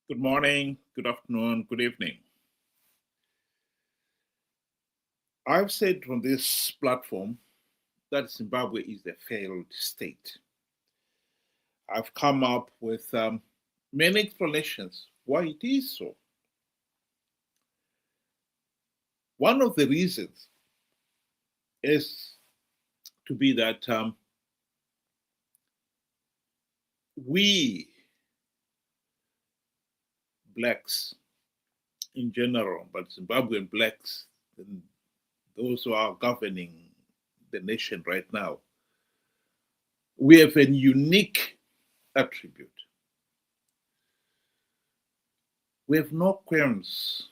Good morning, good afternoon, good evening. I've said on this platform that Zimbabwe is a failed state. I've come up with many explanations why it is so. One of the reasons is to be that we, blacks in general, but Zimbabwean blacks, and those who are governing the nation right now, we have a unique attribute. We have no qualms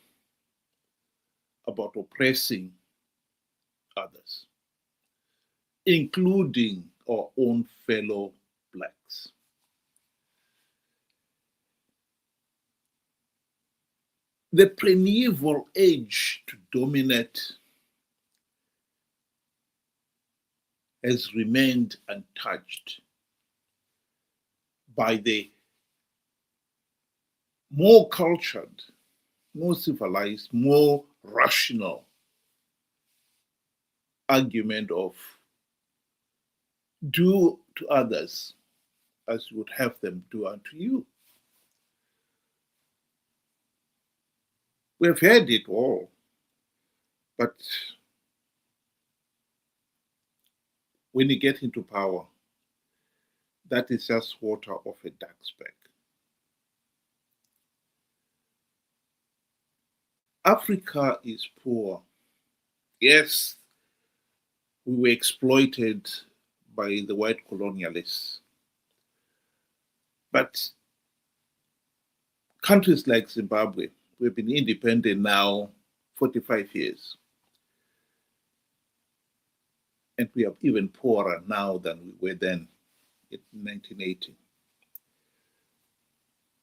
about oppressing others, including our own fellow blacks. The primeval age to dominate has remained untouched by the more cultured, more civilized, more rational argument of do to others as you would have them do unto you. We've heard it all, but when you get into power, that is just water off a duck's back. Africa is poor. Yes, we were exploited by the white colonialists. But countries like Zimbabwe, we've been independent now 45 years. And we are even poorer now than we were then in 1980.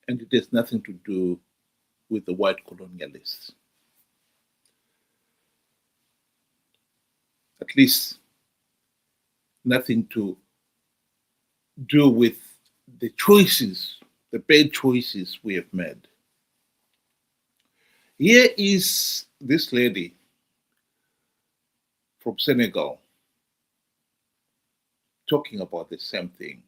And it has nothing to do with the white colonialists. At least nothing to do with the choices, the bad choices we have made. Here is this lady from Senegal talking about the same thing.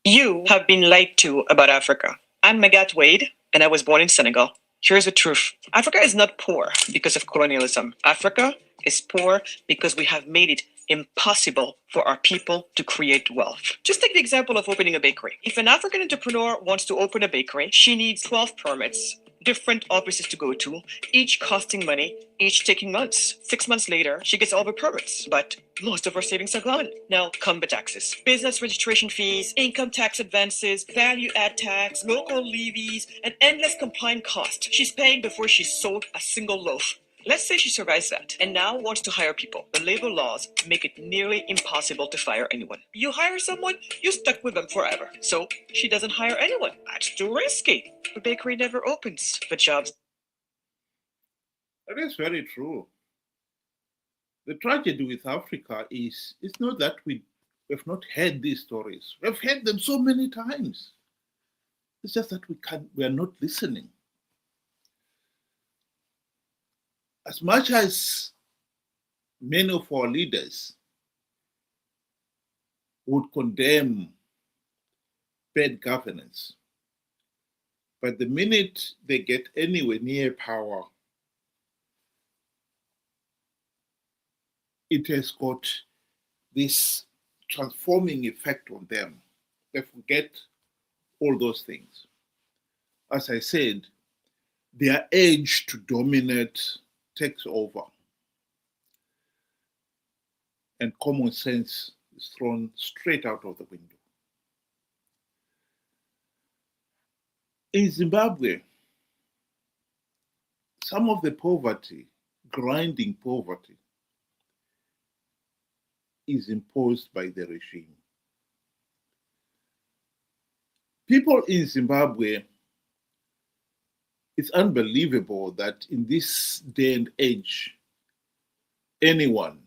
You have been lied to about Africa. I'm Magat Wade, and I was born in Senegal. Here's the truth. Africa is not poor because of colonialism. Africa is poor because we have made it impossible for our people to create wealth. Just take the example of opening a bakery. If an African entrepreneur wants to open a bakery, she needs 12 permits, different offices to go to, each costing money, each taking months. 6 months later, she gets all the permits, but most of her savings are gone. Now come the taxes. Business registration fees, income tax advances, value add tax, local levies, and endless compliance costs she's paying before she's sold a single loaf. Let's say she survives that and now wants to hire people. The labor laws make it nearly impossible to fire anyone. You hire someone, you're stuck with them forever. So she doesn't hire anyone. That's too risky. The bakery never opens. The jobs. That is very true. The tragedy with Africa is it's not that we've not heard these stories. We've heard them so many times. It's just that we are not listening. As much as many of our leaders would condemn bad governance, but the minute they get anywhere near power, it has got this transforming effect on them. They forget all those things. As I said, their urge to dominate takes over, and common sense is thrown straight out of the window. In Zimbabwe, some of the poverty, grinding poverty, is imposed by the regime. People in Zimbabwe, it's unbelievable that in this day and age, anyone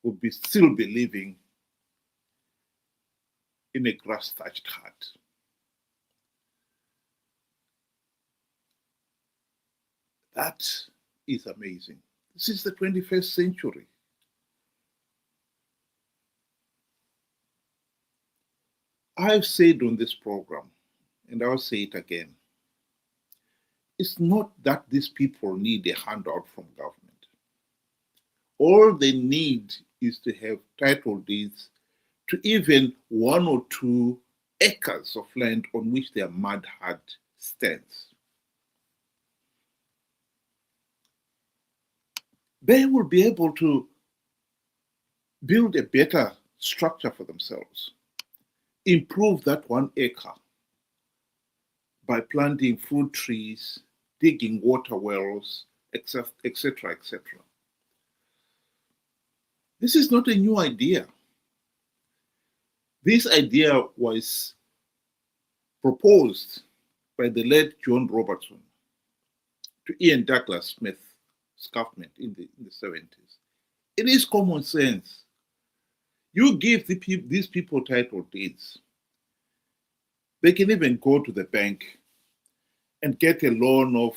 would still be living in a grass-thatched hut. That is amazing. This is the 21st century. I've said on this program, and I'll say it again, it's not that these people need a handout from government. All they need is to have title deeds to even 1 or 2 acres of land on which their mud hut stands. They will be able to build a better structure for themselves, improve that 1 acre by planting fruit trees, digging water wells, etc., etc. This is not a new idea. This idea was proposed by the late John Robertson to Ian Douglas Smith's government in the 70s. It is common sense. You give these people title deeds. They can even go to the bank and get a loan of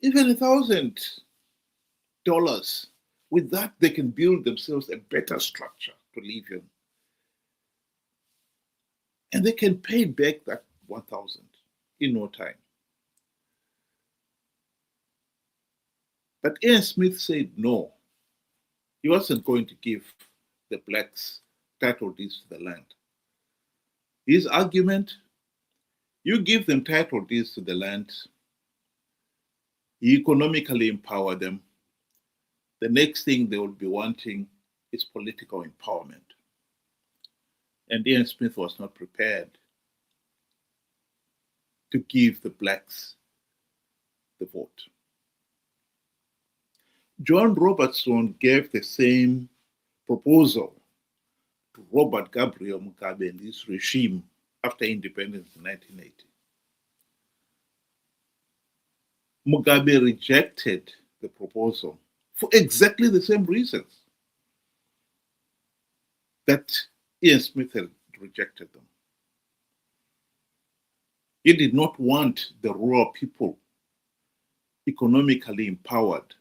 even $1,000. With that, they can build themselves a better structure to live in. And they can pay back that 1,000 in no time. But Ian Smith said no. He wasn't going to give the blacks title deeds to the land. His argument, you give them title deeds to the land, you economically empower them. The next thing they will be wanting is political empowerment. And Ian Smith was not prepared to give the blacks the vote. John Robertson gave the same proposal to Robert Gabriel Mugabe and his regime after independence in 1980. Mugabe rejected the proposal for exactly the same reasons that Ian Smith had rejected them. He did not want the rural people economically empowered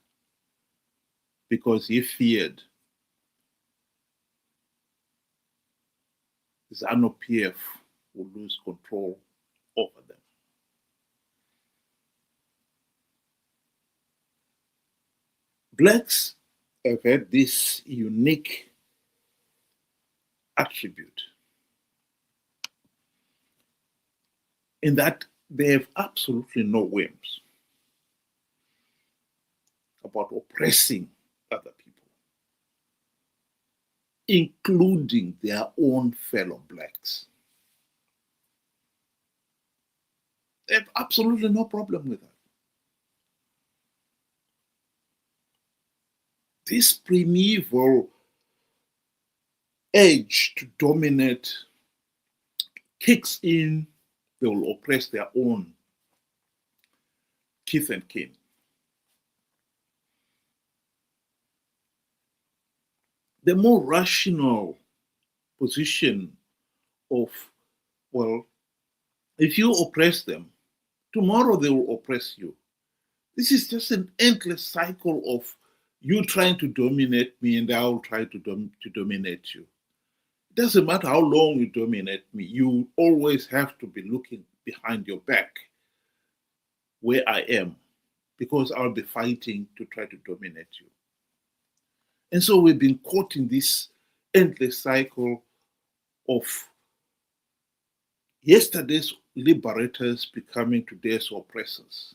because he feared Zanu PF would lose control over them. Blacks have had this unique attribute in that they have absolutely no whims about oppressing other people, including their own fellow blacks. They have absolutely no problem with that. This primeval urge to dominate kicks in, they will oppress their own kith and kin. The more rational position of, well, if you oppress them, tomorrow they will oppress you. This is just an endless cycle of you trying to dominate me and I will try to dominate you. It doesn't matter how long you dominate me, you always have to be looking behind your back where I am, because I'll be fighting to try to dominate you. And so we've been caught in this endless cycle of yesterday's liberators becoming today's oppressors.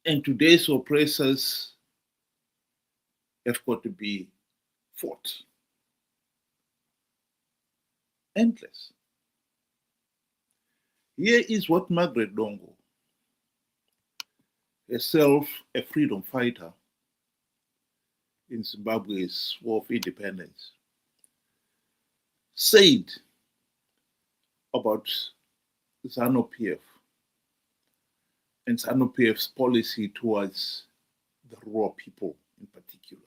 And today's oppressors have got to be fought. Endless. Here is what Margaret Dongo, herself a freedom fighter in Zimbabwe's War of Independence, said about Zanu PF and Zanu PF's policy towards the rural people in particular.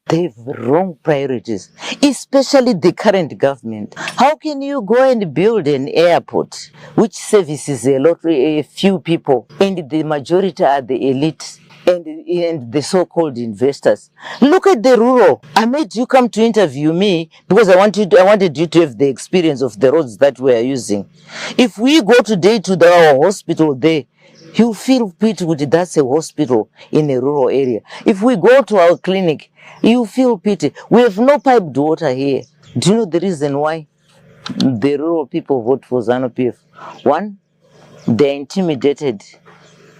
They have wrong priorities, especially the current government. How can you go and build an airport which services a few people, and the majority are the elite and the so-called investors? Look at the rural. I made you come to interview me because I wanted you to have the experience of the roads that we are using. If we go today to our hospital there, you feel pity with that's a hospital in a rural area. If we go to our clinic, you feel pity. We have no piped water here. Do you know the reason why the rural people vote for Zanu PF? One, they're intimidated.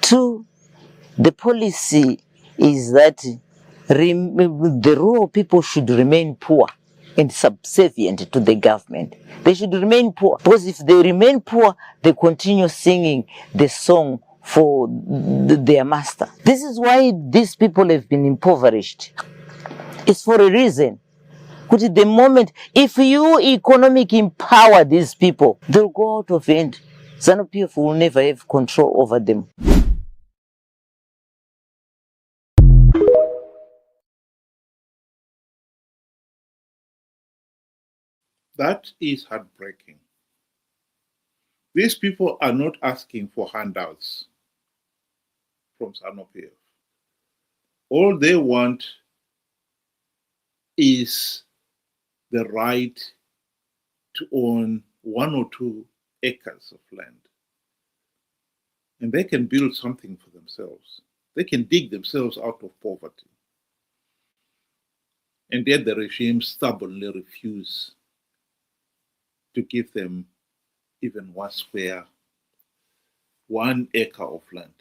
Two, the policy is that the rural people should remain poor and subservient to the government. They should remain poor because if they remain poor, they continue singing the song for their master. This is why these people have been impoverished. It's for a reason. Because at the moment, if you economic empower these people, they'll go out of hand. Zanu PF will never have control over them. That is heartbreaking. These people are not asking for handouts from Zanu PF. All they want is the right to own 1 or 2 acres of land. And they can build something for themselves. They can dig themselves out of poverty. And yet the regime stubbornly refuses to give them even 1 square, 1 acre of land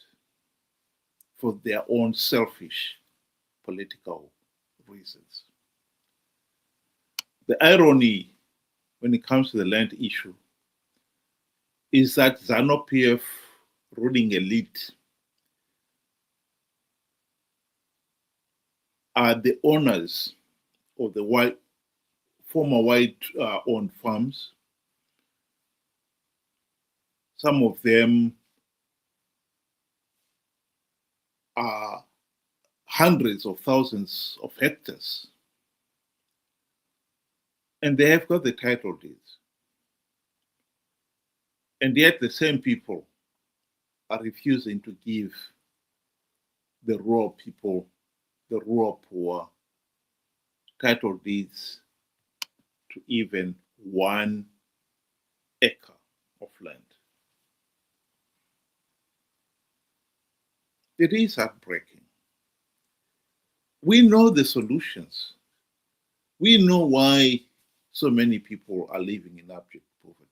for their own selfish political reasons. The irony when it comes to the land issue is that Zanu PF ruling elite are the owners of the former white-owned farms. Some of them are hundreds of thousands of hectares. And they have got the title deeds. And yet the same people are refusing to give the rural people, the rural poor, title deeds to even 1 acre of land. It is heartbreaking. We know the solutions. We know why so many people are living in abject poverty.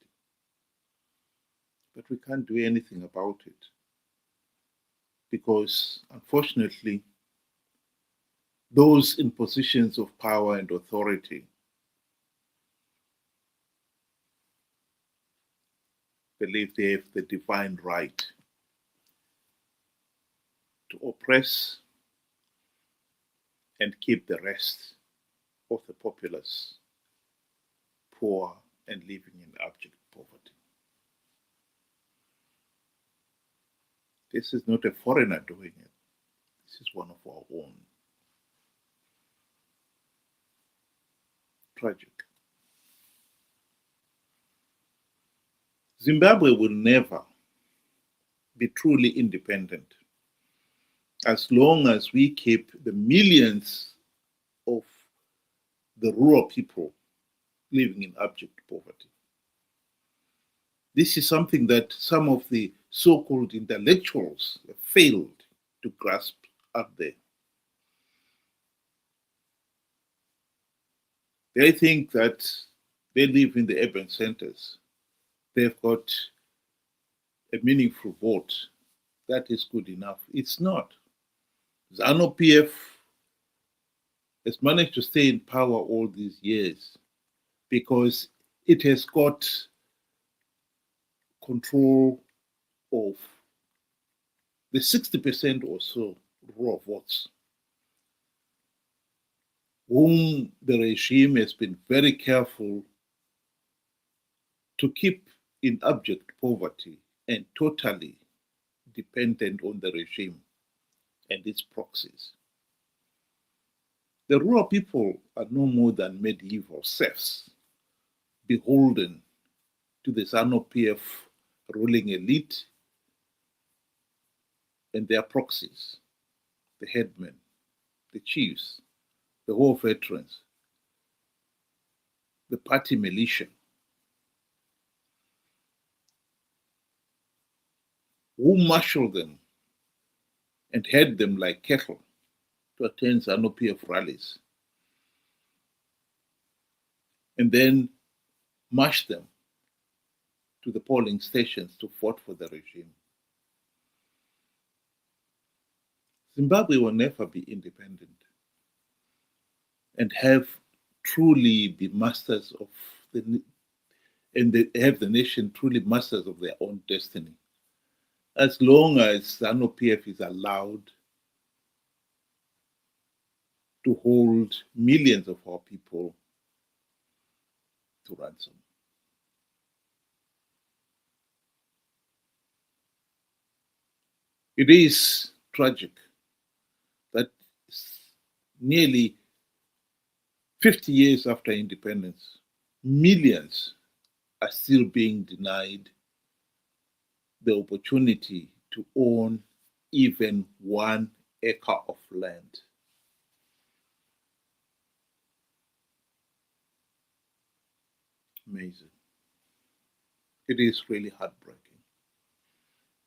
But we can't do anything about it because, unfortunately, those in positions of power and authority believe they have the divine right to oppress and keep the rest of the populace poor and living in abject poverty. This is not a foreigner doing it. This is one of our own. Tragic. Zimbabwe will never be truly independent as long as we keep the millions of the rural people living in abject poverty. This is something that some of the so-called intellectuals have failed to grasp out there. They think that they live in the urban centers. They've got a meaningful vote. That is good enough. It's not. Zanu PF has managed to stay in power all these years because it has got control of the 60% or so raw votes, whom the regime has been very careful to keep in abject poverty and totally dependent on the regime and its proxies. The rural people are no more than medieval serfs, beholden to the Zanu PF ruling elite and their proxies, the headmen, the chiefs, the war veterans, the party militia, who marshal them and head them like cattle to attend Zanu PF rallies, and then march them to the polling stations to vote for the regime. Zimbabwe will never be independent and have truly be masters of have the nation truly masters of their own destiny, as long as Zanu PF is allowed to hold millions of our people to ransom. It is tragic that nearly 50 years after independence, millions are still being denied the opportunity to own even 1 acre of land. Amazing. It is really heartbreaking,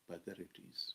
but there it is.